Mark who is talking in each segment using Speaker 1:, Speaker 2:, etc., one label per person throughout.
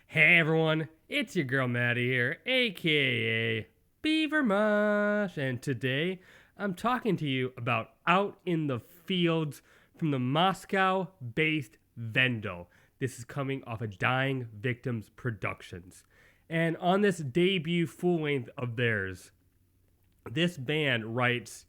Speaker 1: Hey everyone, it's your girl Maddie here, aka Beaver Mosh, and today I'm talking to you about Out in the Fields from the Moscow based Vendel. This is coming off of Dying Victims Productions. And on this debut full length of theirs, this band writes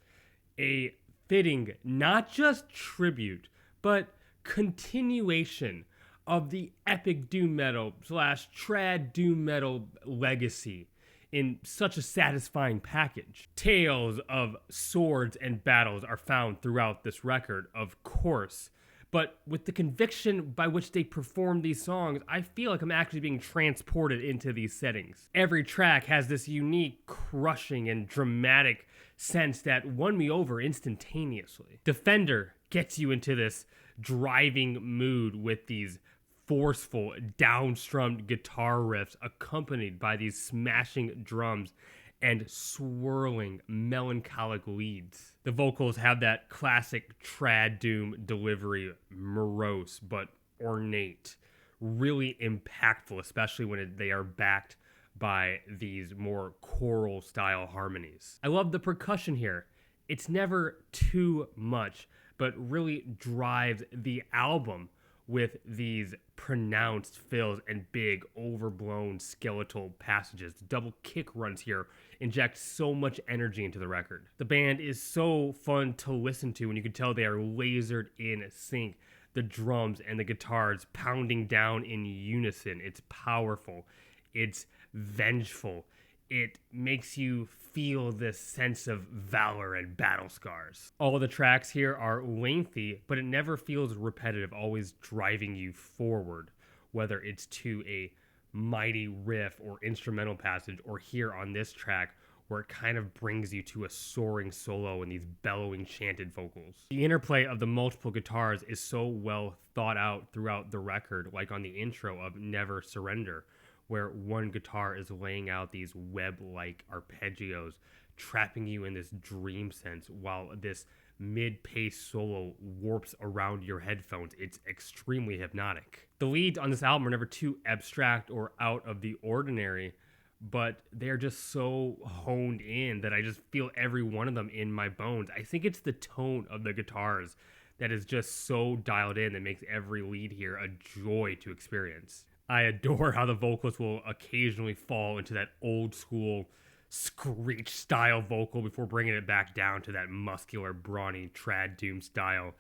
Speaker 1: a fitting, not just tribute, but continuation of the epic doom metal slash trad doom metal legacy in such a satisfying package. Tales of swords and battles are found throughout this record, of course, but with the conviction by which they perform these songs, I feel like I'm actually being transported into these settings. Every track has this unique, crushing, and dramatic sense that won me over instantaneously. Defender gets you into this driving mood with these forceful, downstrummed guitar riffs accompanied by these smashing drums and swirling, melancholic leads. The vocals have that classic trad doom delivery, morose but ornate, really impactful, especially when they are backed by these more choral style harmonies. I love the percussion here. It's never too much, but really drives the album with these pronounced fills and big overblown skeletal passages. The double kick runs here inject so much energy into the record. The band is so fun to listen to, and you can tell they are lasered in sync. The drums and the guitars pounding down in unison. It's powerful. It's vengeful. It makes you feel this sense of valor and battle scars. All of the tracks here are lengthy, but it never feels repetitive, always driving you forward, whether it's to a mighty riff or instrumental passage, or here on this track, where it kind of brings you to a soaring solo and these bellowing chanted vocals. The interplay of the multiple guitars is so well thought out throughout the record, like on the intro of Never Surrender, where one guitar is laying out these web-like arpeggios, trapping you in this dream sense, while this mid-pace solo warps around your headphones. It's extremely hypnotic. The leads on this album are never too abstract or out of the ordinary, but they're just so honed in that I just feel every one of them in my bones. I think it's the tone of the guitars that is just so dialed in that makes every lead here a joy to experience. I adore how the vocals will occasionally fall into that old school screech style vocal before bringing it back down to that muscular, brawny trad doom style.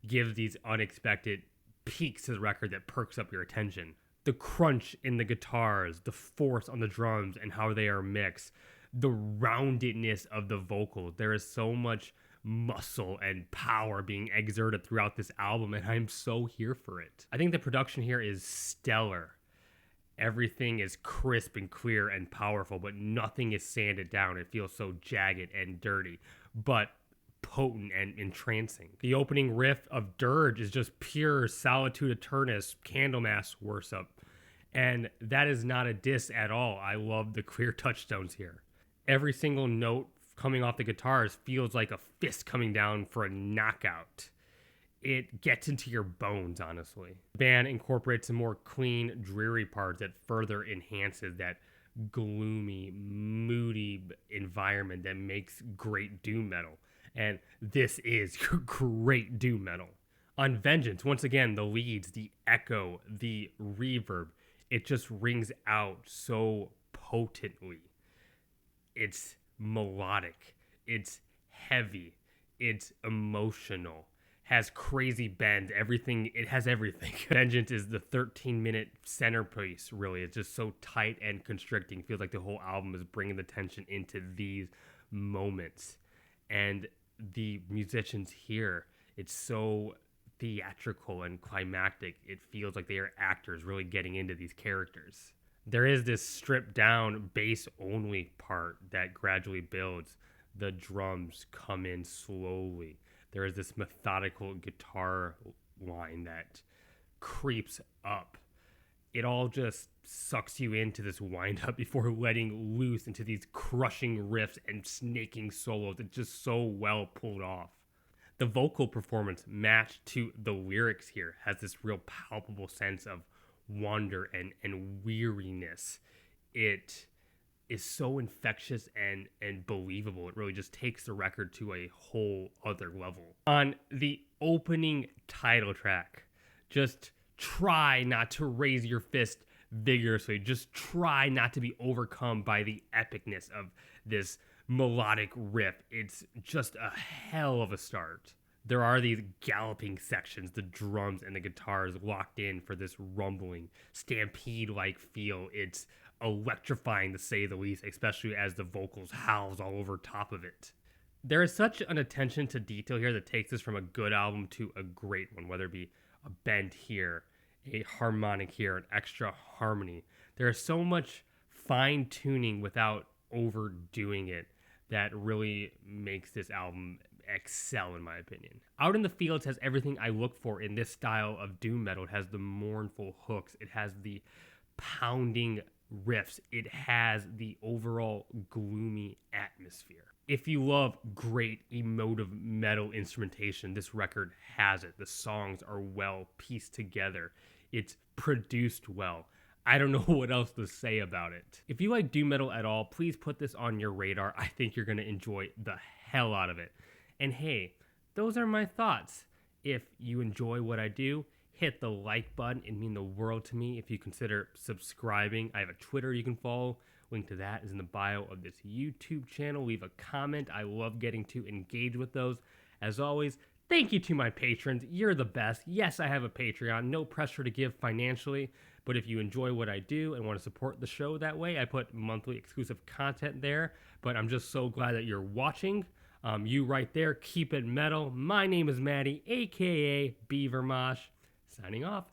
Speaker 1: Gives these unexpected peaks to the record that perks up your attention. The crunch in the guitars, the force on the drums and how they are mixed, the roundedness of the vocals. There is so much muscle and power being exerted throughout this album, and I'm so here for it. I think the production here is stellar. Everything is crisp and clear and powerful, but nothing is sanded down. It feels so jagged and dirty, but potent and entrancing. The opening riff of Dirge is just pure Solitude Aeternus Candlemass worship, and that is not a diss at all. I love the clear touchstones here. Every single note coming off the guitars feels like a fist coming down for a knockout. It gets into your bones, honestly. The band incorporates a more clean, dreary part that further enhances that gloomy, moody environment that makes great doom metal. And this is great doom metal. On Vengeance, once again, the leads, the echo, the reverb, it just rings out so potently. It's melodic, it's heavy, it's emotional, has crazy bends, it has everything. Vengeance is the 13-minute centerpiece, really. It's just so tight and constricting. It feels like the whole album is bringing the tension into these moments. And the musicians here, it's so theatrical and climactic. It feels like they are actors really getting into these characters. There is this stripped down bass only part that gradually builds. The drums come in slowly. There is this methodical guitar line that creeps up. It all just sucks you into this wind up before letting loose into these crushing riffs and snaking solos. It's just so well pulled off. The vocal performance matched to the lyrics here has this real palpable sense of wonder and weariness. It is so infectious and believable. It really just takes the record to a whole other level. On the opening title track, just try not to raise your fist vigorously. Just try not to be overcome by the epicness of this melodic riff. It's just a hell of a start. There are these galloping sections, the drums and the guitars locked in for this rumbling, stampede-like feel. It's electrifying to say the least, especially as the vocals howls all over top of it. There is such an attention to detail here that takes us from a good album to a great one, whether it be a bend here, a harmonic here, an extra harmony. There is so much fine tuning without overdoing it that really makes this album excel, in my opinion. Out in the Fields has everything I look for in this style of doom metal. It has the mournful hooks, it has the pounding riffs, it has the overall gloomy atmosphere. If you love great emotive metal instrumentation, this record has it. The songs are well pieced together. It's produced well. I don't know what else to say about it. If you like doom metal at all, please put this on your radar. I think you're going to enjoy the hell out of it. And hey, those are my thoughts. If you enjoy what I do, hit the like button. It'd mean the world to me if you consider subscribing. I have a Twitter you can follow. Link to that is in the bio of this YouTube channel. Leave a comment. I love getting to engage with those. As always, thank you to my patrons. You're the best. Yes, I have a Patreon. No pressure to give financially. But if you enjoy what I do and want to support the show that way, I put monthly exclusive content there. But I'm just so glad that you're watching. You right there, keep it metal. My name is Maddie, aka Beaver Mosh. Signing off.